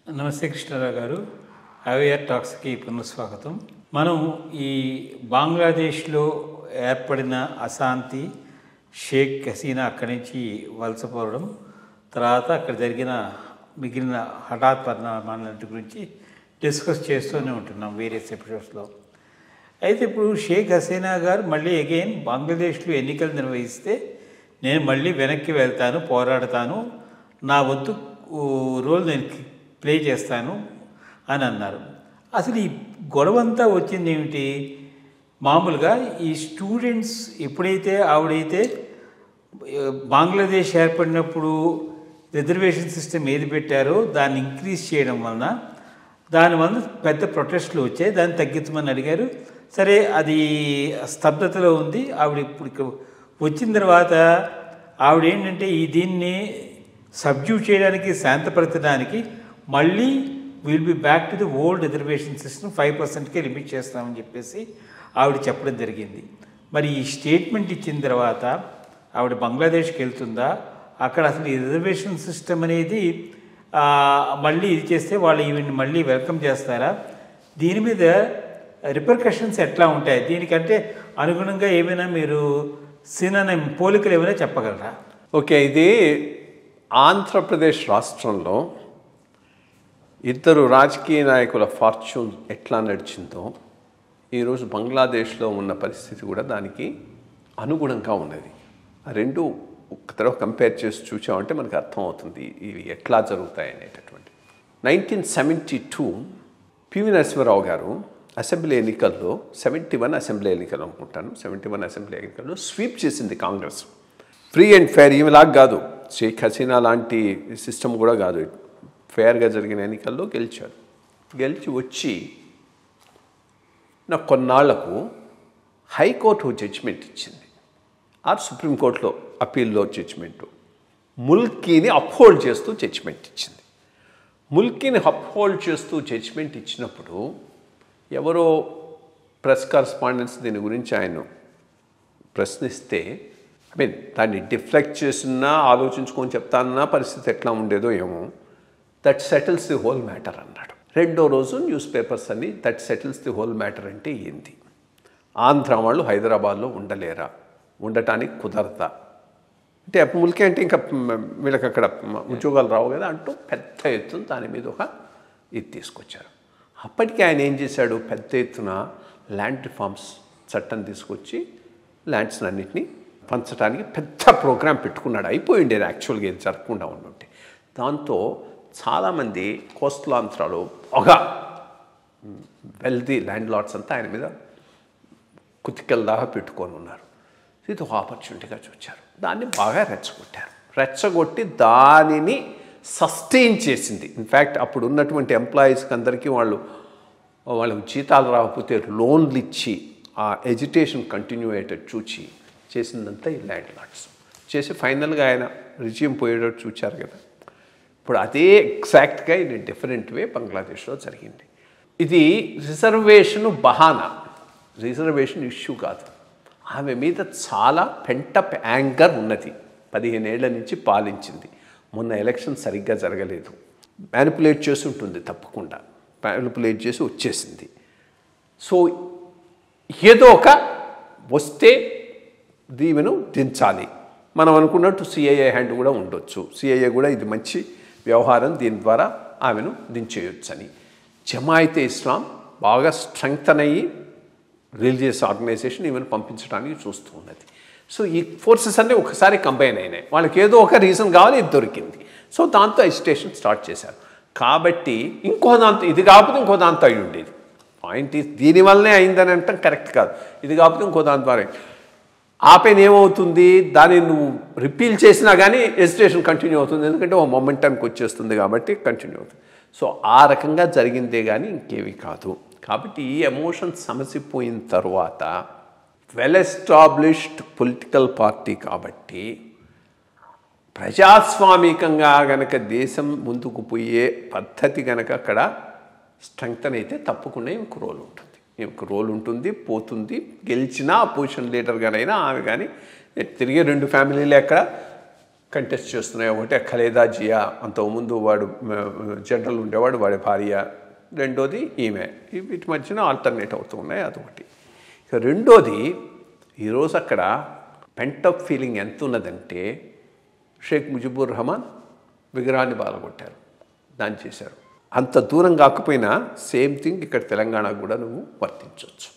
నమస్తే కృష్ణారావు గారు. అవేర్ టాక్స్కి పునఃస్వాగతం. మనం ఈ బంగ్లాదేశ్లో ఏర్పడిన అశాంతి, షేక్ హసీనా అక్కడి నుంచి వలసపోవడం, తర్వాత అక్కడ జరిగిన మిగిలిన హఠాత్ పరిణామాలన్నింటి గురించి డిస్కస్ చేస్తూనే ఉంటున్నాం వేరియస్ ఎపిసోడ్స్లో. అయితే ఇప్పుడు షేక్ హసీనా గారు మళ్ళీ అగైన్ బంగ్లాదేశ్లో ఎన్నికలు నిర్వహిస్తే నేను మళ్ళీ వెనక్కి వెళ్తాను, పోరాడతాను, నా వంతు రోల్ నేను ప్లే చేస్తాను అని అన్నారు. అసలు ఈ గొడవంతా వచ్చింది ఏమిటి? మామూలుగా ఈ స్టూడెంట్స్ ఎప్పుడైతే ఆవిడైతే బంగ్లాదేశ్ ఏర్పడినప్పుడు రిజర్వేషన్ సిస్టమ్ ఏది పెట్టారో దాన్ని ఇంక్రీజ్ చేయడం వలన దానివల్ల పెద్ద ప్రొటెస్ట్లు వచ్చాయి. దాన్ని తగ్గించమని అడిగారు. సరే, అది స్తబ్దతలో ఉంది. ఆవిడ ఇప్పుడు వచ్చిన తర్వాత ఆవిడ ఏంటంటే దీన్ని సబ్డ్యూ చేయడానికి, శాంతపరచడానికి మళ్ళీ will be back to the old reservation system, 5%కే లిమిట్ చేస్తామని చెప్పేసి ఆవిడ చెప్పడం జరిగింది. మరి ఈ స్టేట్మెంట్ ఇచ్చిన తర్వాత ఆవిడ బంగ్లాదేశ్కి వెళ్తుందా? అక్కడ అసలు ఈ రిజర్వేషన్ సిస్టమ్ అనేది మళ్ళీ ఇది చేస్తే వాళ్ళు ఈవెన్ మళ్ళీ వెల్కమ్ చేస్తారా? దీని మీద రిపర్కషన్స్ ఎట్లా ఉంటాయి? దీనికంటే అనుగుణంగా ఏమైనా మీరు సినానిమ్ పోలికలు ఏమైనా చెప్పగలరా? ఓకే, ఇది ఆంధ్రప్రదేశ్ రాష్ట్రంలో ఇద్దరు రాజకీయ నాయకుల ఫార్చ్యూన్ ఎట్లా నడిచిందో ఈరోజు బంగ్లాదేశ్లో ఉన్న పరిస్థితి కూడా దానికి అనుగుణంగా ఉన్నది. ఆ రెండు ఒక తరఫు కంపేర్ చేసి చూసామంటే మనకు అర్థమవుతుంది ఇవి ఎట్లా జరుగుతాయి అనేటటువంటి. 1972 పివి నరసింహారావు గారు అసెంబ్లీ ఎన్నికల్లో 71 అసెంబ్లీ ఎన్నికలు అనుకుంటాను, 71 అసెంబ్లీ ఎన్నికల్లో స్వీప్ చేసింది కాంగ్రెస్. ఫ్రీ అండ్ ఫెయిర్, ఈమెలాగా కాదు, షేక్ హసీనా లాంటి సిస్టమ్ కూడా కాదు, ఫేర్గా జరిగిన ఎన్నికల్లో గెలిచారు. గెలిచి వచ్చి నాకు కొన్నాళ్లకు హైకోర్టు జడ్జిమెంట్ ఇచ్చింది, ఆర్ సుప్రీంకోర్టులో అప్పీల్లో జడ్జిమెంటు ముల్కీని అప్హోల్డ్ చేస్తూ జడ్జిమెంట్ ఇచ్చింది. ముల్కీని అప్హోల్డ్ చేస్తూ జడ్జిమెంట్ ఇచ్చినప్పుడు ఎవరో ప్రెస్ కరస్పాండెన్స్ దీని గురించి ఆయన ప్రశ్నిస్తే, దాన్ని డిఫ్లెక్ట్ చేసినా ఆలోచించుకొని చెప్తానన్నా పరిస్థితి ఎట్లా ఉండేదో ఏమో, that settles the whole matter అన్నాడు. రెండో రోజు న్యూస్ పేపర్స్ అన్ని that settles the whole matter అంటే ఏంది, ఆంధ్ర వాళ్ళు హైదరాబాద్లో ఉండలేరా, ఉండటానికి కుదరదా అంటే ముల్కీ అంటే ఇంకా వీళ్ళకి అక్కడ ఉద్యోగాలు రావు కదా అంటూ పెద్ద ఎత్తున దాని మీద ఒక ఇది తీసుకొచ్చారు. అప్పటికి ఆయన ఏం చేశాడు, పెద్ద ఎత్తున ల్యాండ్ రిఫార్మ్స్ చట్టం తీసుకొచ్చి ల్యాండ్స్ అన్నింటినీ పంచడానికి పెద్ద ప్రోగ్రాం పెట్టుకున్నాడు. అయిపోయిండేది యాక్చువల్గా ఇది జరగకుండా ఉండుంటే. దాంతో చాలామంది కోస్టల్ ఆంధ్రాలో బాగా వెల్దీ ల్యాండ్ లార్డ్స్ అంతా ఆయన మీద కుతికల దాకా పెట్టుకొని ఉన్నారు. ఇది ఒక ఆపర్చునిటీగా చూచారు, దాన్ని బాగా రెచ్చగొట్టారు. రెచ్చగొట్టి దానిని సస్టైన్ చేసింది. ఇన్ఫ్యాక్ట్ అప్పుడు ఉన్నటువంటి ఎంప్లాయీస్కి అందరికీ వాళ్ళకి జీతాలు రాకపోతే లోన్లు ఇచ్చి ఆ ఎడ్యుకేషన్ కంటిన్యూ అయ్యేటట్టు చూచి చేసిందంతా ఈ ల్యాండ్ లార్డ్స్ చేసి ఫైనల్గా ఆయన రిజ్యూమ్ పోయేటట్టు చూచారు కదా. ఇప్పుడు అదే ఎగ్జాక్ట్గా ఇది డిఫరెంట్ వే బంగ్లాదేశ్లో జరిగింది. ఇది రిజర్వేషను బహానా, రిజర్వేషన్ ఇష్యూ కాదు. ఆమె మీద చాలా పెంటప్ యాంగర్ ఉన్నది. 15 ఏళ్ల నుంచి పాలించింది. మొన్న ఎలక్షన్ సరిగ్గా జరగలేదు, మ్యానిపులేట్ చేసి ఉంటుంది, తప్పకుండా మ్యానిపులేట్ చేసి వచ్చేసింది. సో ఏదో ఒక వస్తే దీవెను దించాలి. మనం అనుకున్నట్టు సిఐఏ హ్యాండ్ కూడా ఉండొచ్చు, సిఐఏ కూడా ఇది మంచి వ్యవహారం, దీని ద్వారా ఆమెను దించేయొచ్చని. జమాయితే ఇస్లాం బాగా స్ట్రెంగ్తన్ అయ్యి రిలీజియస్ ఆర్గనైజేషన్ ఈమెను పంపించడానికి చూస్తూ ఉన్నది. సో ఈ ఫోర్సెస్ అన్నీ ఒకసారి కంబైన్ అయినాయి. వాళ్ళకి ఏదో ఒక రీజన్ కావాలి, ఇది దొరికింది. సో దాంతో ఎజిటేషన్ స్టార్ట్ చేశారు. కాబట్టి ఇంకో దాంతో, ఇది కాకపోతే ఇంకో దాంతో అయి ఉండేది. పాయింట్ దీనివల్లనే అయిందని అంటాం కరెక్ట్ కాదు. ఇది కాకపోతే ఇంకో దాని ద్వారా ఆపేన్ ఏమవుతుంది, దాన్ని నువ్వు రిపీల్ చేసినా కానీ ఎజిటేషన్ కంటిన్యూ అవుతుంది, ఎందుకంటే ఓ మొమెంటానికి వచ్చేస్తుంది కాబట్టి కంటిన్యూ అవుతుంది. సో ఆ రకంగా జరిగిందే కానీ ఇంకేమీ కాదు. కాబట్టి ఈ ఎమోషన్ సమసిపోయిన తర్వాత వెల్ ఎస్టాబ్లిష్డ్ పొలిటికల్ పార్టీ కాబట్టి ప్రజాస్వామికంగా గనక దేశం ముందుకు పోయే పద్ధతి గనక అక్కడ స్ట్రెంగ్తన్ అయితే తప్పకుండా ఇంకో రోల్ ఉంటుంది, ఇంకో రోల్ ఉంటుంది, పోతుంది. గెలిచినా అపోజిషన్ లీడర్ గానైనా ఆమె కానీ తిరిగే 2 ఫ్యామిలీలు ఎక్కడ కంటెస్ట్ చేస్తున్నాయి. ఒకటి ఖలేదా జియా, అంతకుముందు వాడు జనరల్ ఉండేవాడు, వాడి భార్య. రెండోది ఈమె. వీటి మధ్యన ఆల్టర్నేట్ అవుతూ ఉన్నాయి. అదొకటి. ఇక రెండోది, ఈరోజు అక్కడ పెంటప్ ఫీలింగ్ ఎంత ఉన్నదంటే షేక్ ముజిబుర్ రహమాన్ విగ్రహాన్ని బాలగొట్టారు, దాన్ని చేశారు. అంత దూరం కాకపోయినా సేమ్ థింగ్ ఇక్కడ తెలంగాణకు కూడా నువ్వు వర్తించవచ్చు.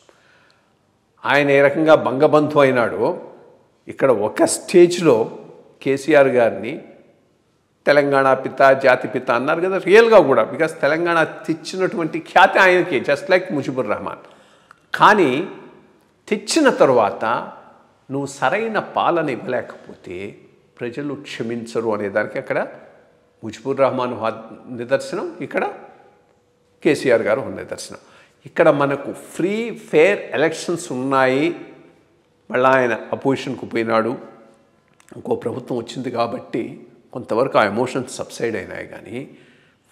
ఆయన ఏ రకంగా బంగబంధు అయినాడో ఇక్కడ ఒక స్టేజ్లో కేసీఆర్ గారిని తెలంగాణ పిత, జాతి పిత అన్నారు కదా, రియల్గా కూడా. బికాస్ తెలంగాణ తెచ్చినటువంటి ఖ్యాతి ఆయనకే, జస్ట్ లైక్ ముజిబుర్ రహమాన్. కానీ తెచ్చిన తర్వాత నువ్వు సరైన పాలన ఇవ్వలేకపోతే ప్రజలు క్షమించరు అనేదానికి అక్కడ ముజిబుర్ రహమాన్ నిదర్శనం, ఇక్కడ కేసీఆర్ గారు నిదర్శనం. ఇక్కడ మనకు ఫ్రీ ఫెయిర్ ఎలక్షన్స్ ఉన్నాయి. మళ్ళీ ఆయన అపోజిషన్కు పోయినాడు, ఇంకో ప్రభుత్వం వచ్చింది కాబట్టి కొంతవరకు ఆ ఎమోషన్స్ సబ్సైడ్ అయినాయి. కానీ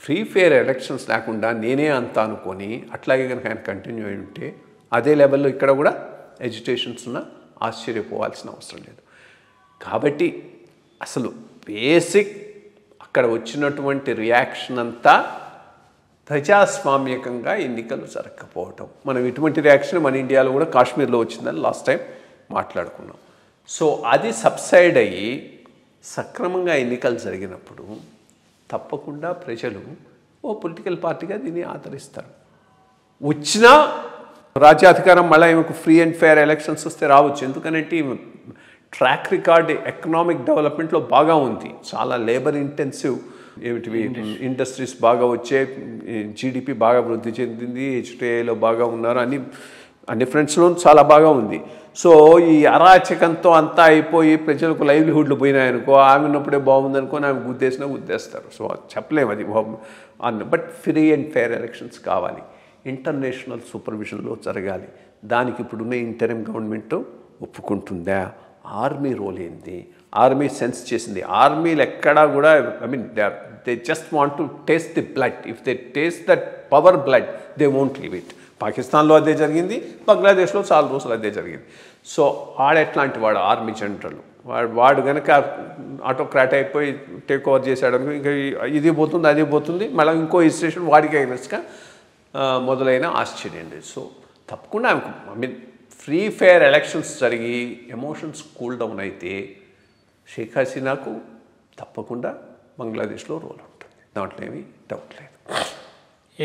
ఫ్రీ ఫెయిర్ ఎలక్షన్స్ లేకుండా నేనే అంతా అనుకొని అట్లాగే కనుక ఆయన కంటిన్యూ అయి ఉంటే అదే లెవెల్లో ఇక్కడ కూడా ఎడ్యుకేషన్స్ ఉన్న ఆశ్చర్యపోవాల్సిన అవసరం లేదు. కాబట్టి అసలు బేసిక్ అక్కడ వచ్చినటువంటి రియాక్షన్ అంతా ప్రజాస్వామ్యకంగా ఎన్నికలు జరగకపోవటం. మనం ఇటువంటి రియాక్షన్ మన ఇండియాలో కూడా కాశ్మీర్లో వచ్చిందని లాస్ట్ టైం మాట్లాడుకున్నాం. సో అది సబ్సైడ్ అయ్యి సక్రమంగా ఎన్నికలు జరిగినప్పుడు తప్పకుండా ప్రజలు ఓ పొలిటికల్ పార్టీగా దీన్ని ఆదరిస్తారు. వచ్చినా రాజ్యాధికారం మళ్ళీ ఈమెకు ఫ్రీ అండ్ ఫెయిర్ ఎలక్షన్స్ వస్తే రావచ్చు. ఎందుకంటే ట్రాక్ రికార్డ్ ఎకనామిక్ డెవలప్మెంట్లో బాగా ఉంది. చాలా లేబర్ ఇంటెన్సివ్ ఏమిటివి ఇండస్ట్రీస్ బాగా వచ్చే, జీడిపి బాగా వృద్ధి చెందింది, హెచ్టిఐలో బాగా ఉన్నారు, అన్ని ఫ్రంట్స్లో చాలా బాగా ఉంది. సో ఈ అరాచకంతో అంతా అయిపోయి ప్రజలకు లైవ్లీహుడ్లు పోయినాయనుకో, ఆమె ఉన్నప్పుడే బాగుందనుకో, ఆమె గుద్దేస్తారు. సో చెప్పలేము అది. But free and fair elections కావాలి, ఇంటర్నేషనల్ సూపర్విజన్లో జరగాలి. దానికి ఇప్పుడున్న ఇంటరిమ్ గవర్నమెంట్ ఒప్పుకుంటుందా? ఆర్మీ రోల్ ఏంది? ఆర్మీ సెన్స్ చేసింది. ఆర్మీలు ఎక్కడా కూడా they just want to taste the blood. If they taste that power blood they won't leave it. పాకిస్తాన్లో అదే జరిగింది, బంగ్లాదేశ్లో చాలా రోజులు అదే జరిగింది. సో ఎట్లాంటి వాడు ఆర్మీ జనరల్, వాడు కనుక ఆటోక్రాట్ అయిపోయి టేక్ ఓవర్ చేశాడు అనుకో, ఇంకా ఇది పోతుంది అది పోతుంది, మళ్ళీ ఇంకో ఇన్స్టిట్యూషన్ వాడికి అగెన్స్ట్గా మొదలైన ఆశ్చర్యం లేదు. సో తప్పకుండా ఫ్రీ ఫెయిర్ ఎలక్షన్స్ జరిగి ఎమోషన్స్ కూల్ డౌన్ అయితే షేక్ హసీనాకు తప్పకుండా బంగ్లాదేశ్లో రోల్ ఉంటుంది, దాంట్లో ఏమీ డౌట్ లేదు.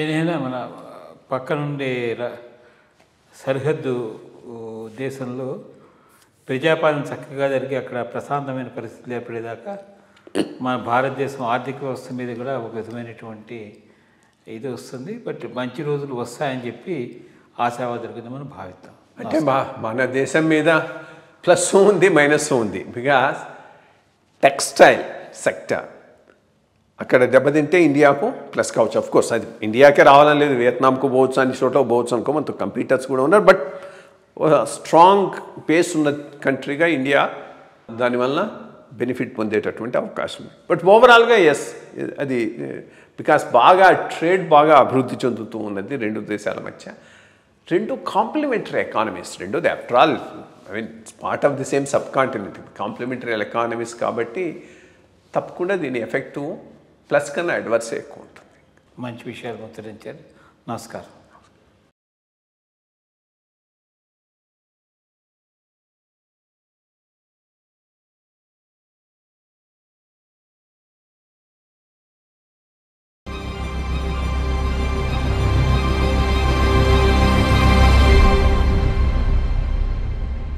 ఏదైనా మన పక్కనుండే సరిహద్దు దేశంలో ప్రజాపాలన చక్కగా జరిగి అక్కడ ప్రశాంతమైన పరిస్థితులు ఏర్పడేదాకా మన భారతదేశం ఆర్థిక వ్యవస్థ మీద కూడా ఒక విధమైనటువంటి ఇది వస్తుంది. బట్ మంచి రోజులు వస్తాయని చెప్పి ఆశావాదుల కింద మనం భావిస్తాం. అంటే మన దేశం మీద ప్లస్ ఉంది, మైనస్ ఉంది. బికాస్ టెక్స్టైల్ సెక్టర్ అక్కడ దెబ్బతింటే ఇండియాకు ప్లస్ కావచ్చు. ఆఫ్ కోర్స్ అది ఇండియాకే రావాలని లేదు, వియత్నాంకు పోవచ్చు, అన్ని చోట్ల పోవచ్చు అనుకో, మనతో కంపీటర్స్ కూడా ఉన్నారు. బట్ స్ట్రాంగ్ బేస్ ఉన్న కంట్రీగా ఇండియా దానివల్ల బెనిఫిట్ పొందేటటువంటి అవకాశం ఉంది. బట్ ఓవరాల్గా ఎస్, అది బికాస్ ట్రేడ్ బాగా అభివృద్ధి చెందుతూ ఉన్నది రెండు దేశాల మధ్య. రెండు కాంప్లిమెంటరీ ఎకానమీస్, రెండోది after all it's part of the same subcontinent, complementary economies. కాబట్టి తప్పకుండా దీని ఎఫెక్టు ప్లస్ కన్నా అడ్వర్సే ఎక్కువ ఉంటుంది. మంచి విషయాలు ముచ్చరించారు. నమస్కారం.